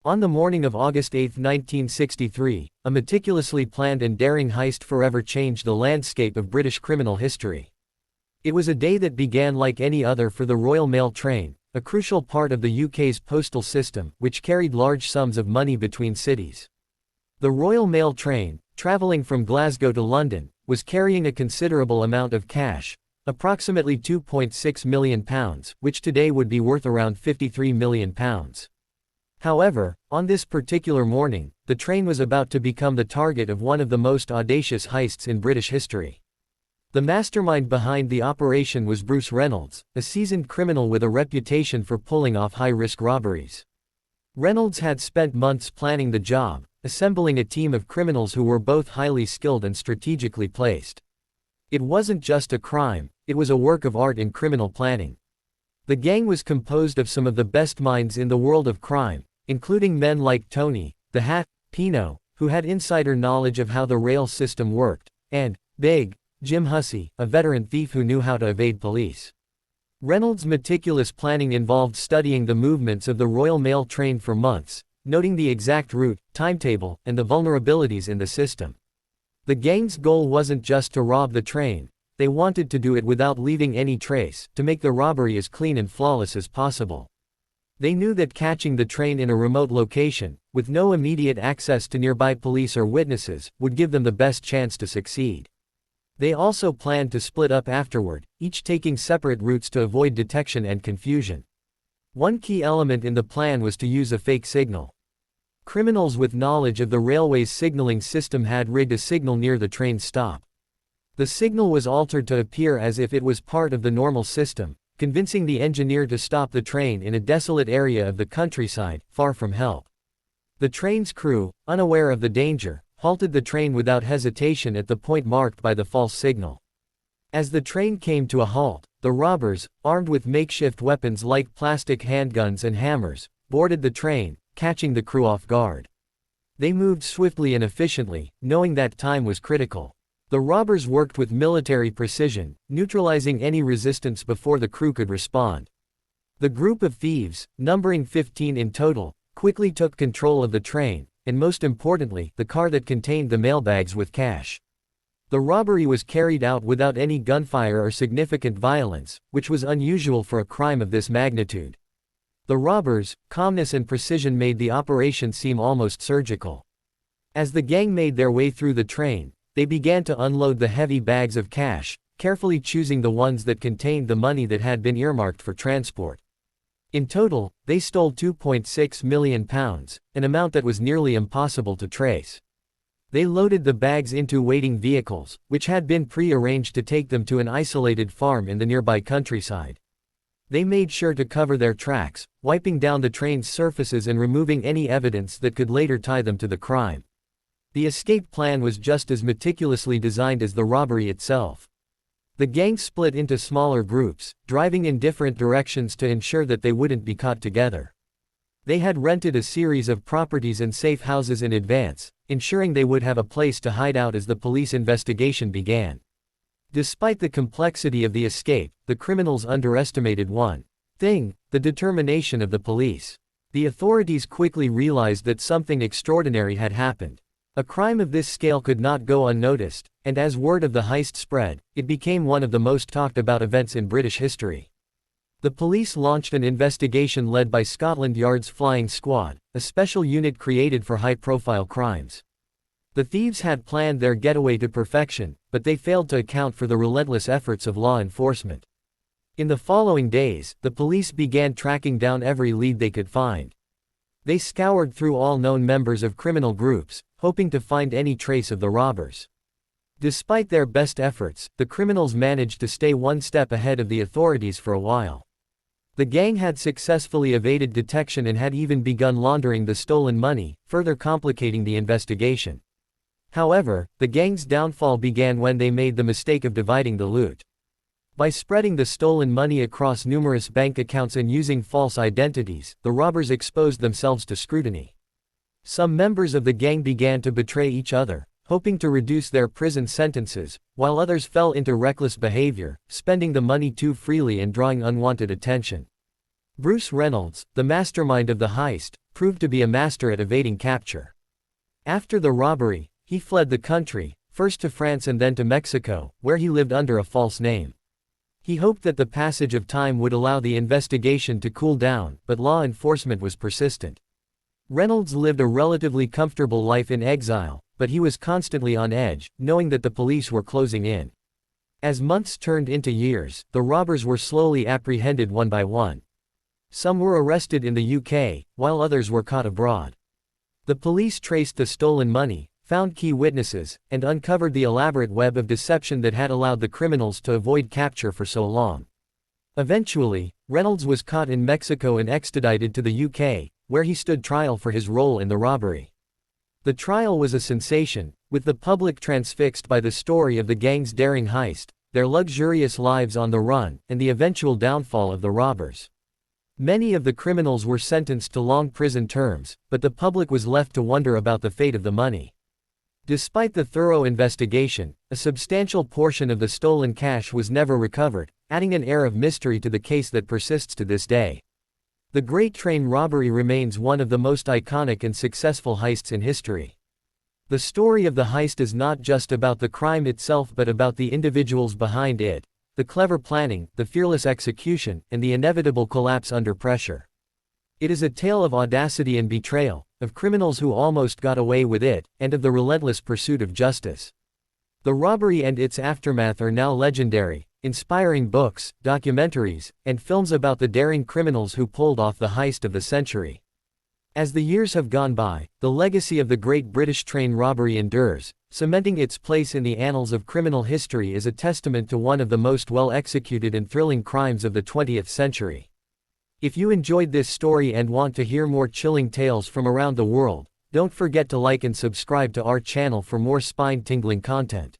On the morning of August 8, 1963, a meticulously planned and daring heist forever changed the landscape of British criminal history. It was a day that began like any other for the Royal Mail train, a crucial part of the UK's postal system, which carried large sums of money between cities. The Royal Mail train, travelling from Glasgow to London, was carrying a considerable amount of cash, approximately £2.6 million, which today would be worth around £53 million. However, on this particular morning, the train was about to become the target of one of the most audacious heists in British history. The mastermind behind the operation was Bruce Reynolds, a seasoned criminal with a reputation for pulling off high-risk robberies. Reynolds had spent months planning the job, assembling a team of criminals who were both highly skilled and strategically placed. It wasn't just a crime, it was a work of art in criminal planning. The gang was composed of some of the best minds in the world of crime, including men like Tony, the Hat, Pino, who had insider knowledge of how the rail system worked, and Big Jim Hussey, a veteran thief who knew how to evade police. Reynolds' meticulous planning involved studying the movements of the Royal Mail train for months, noting the exact route, timetable, and the vulnerabilities in the system. The gang's goal wasn't just to rob the train, they wanted to do it without leaving any trace, to make the robbery as clean and flawless as possible. They knew that catching the train in a remote location, with no immediate access to nearby police or witnesses, would give them the best chance to succeed. They also planned to split up afterward, each taking separate routes to avoid detection and confusion. One key element in the plan was to use a fake signal. Criminals with knowledge of the railway's signaling system had rigged a signal near the train stop. The signal was altered to appear as if it was part of the normal system, convincing the engineer to stop the train in a desolate area of the countryside, far from help. The train's crew, unaware of the danger, halted the train without hesitation at the point marked by the false signal. As the train came to a halt, the robbers, armed with makeshift weapons like plastic handguns and hammers, boarded the train, catching the crew off guard. They moved swiftly and efficiently, knowing that time was critical. The robbers worked with military precision, neutralizing any resistance before the crew could respond. The group of thieves, numbering 15 in total, quickly took control of the train, and most importantly, the car that contained the mailbags with cash. The robbery was carried out without any gunfire or significant violence, which was unusual for a crime of this magnitude. The robbers' calmness and precision made the operation seem almost surgical. As the gang made their way through the train, they began to unload the heavy bags of cash, carefully choosing the ones that contained the money that had been earmarked for transport. In total, they stole £2.6 million, an amount that was nearly impossible to trace. They loaded the bags into waiting vehicles, which had been pre-arranged to take them to an isolated farm in the nearby countryside. They made sure to cover their tracks, wiping down the train's surfaces and removing any evidence that could later tie them to the crime. The escape plan was just as meticulously designed as the robbery itself. The gang split into smaller groups, driving in different directions to ensure that they wouldn't be caught together. They had rented a series of properties and safe houses in advance, ensuring they would have a place to hide out as the police investigation began. Despite the complexity of the escape, the criminals underestimated one thing: the determination of the police. The authorities quickly realized that something extraordinary had happened. A crime of this scale could not go unnoticed, and as word of the heist spread, it became one of the most talked about events in British history. The police launched an investigation led by Scotland Yard's Flying Squad, a special unit created for high-profile crimes. The thieves had planned their getaway to perfection, but they failed to account for the relentless efforts of law enforcement. In the following days, the police began tracking down every lead they could find. They scoured through all known members of criminal groups, hoping to find any trace of the robbers. Despite their best efforts, the criminals managed to stay one step ahead of the authorities for a while. The gang had successfully evaded detection and had even begun laundering the stolen money, further complicating the investigation. However, the gang's downfall began when they made the mistake of dividing the loot. By spreading the stolen money across numerous bank accounts and using false identities, the robbers exposed themselves to scrutiny. Some members of the gang began to betray each other, hoping to reduce their prison sentences, while others fell into reckless behavior, spending the money too freely and drawing unwanted attention. Bruce Reynolds, the mastermind of the heist, proved to be a master at evading capture. After the robbery, he fled the country, first to France and then to Mexico, where he lived under a false name. He hoped that the passage of time would allow the investigation to cool down, but law enforcement was persistent. Reynolds lived a relatively comfortable life in exile, but he was constantly on edge, knowing that the police were closing in. As months turned into years, the robbers were slowly apprehended one by one. Some were arrested in the UK, while others were caught abroad. The police traced the stolen money, found key witnesses, and uncovered the elaborate web of deception that had allowed the criminals to avoid capture for so long. Eventually, Reynolds was caught in Mexico and extradited to the UK, where he stood trial for his role in the robbery. The trial was a sensation, with the public transfixed by the story of the gang's daring heist, their luxurious lives on the run, and the eventual downfall of the robbers. Many of the criminals were sentenced to long prison terms, but the public was left to wonder about the fate of the money. Despite the thorough investigation, a substantial portion of the stolen cash was never recovered, adding an air of mystery to the case that persists to this day. The Great Train Robbery remains one of the most iconic and successful heists in history. The story of the heist is not just about the crime itself but about the individuals behind it, the clever planning, the fearless execution, and the inevitable collapse under pressure. It is a tale of audacity and betrayal, of criminals who almost got away with it, and of the relentless pursuit of justice. The robbery and its aftermath are now legendary, inspiring books, documentaries, and films about the daring criminals who pulled off the heist of the century. As the years have gone by, the legacy of the Great British Train Robbery endures, cementing its place in the annals of criminal history as a testament to one of the most well-executed and thrilling crimes of the 20th century. If you enjoyed this story and want to hear more chilling tales from around the world, don't forget to like and subscribe to our channel for more spine-tingling content.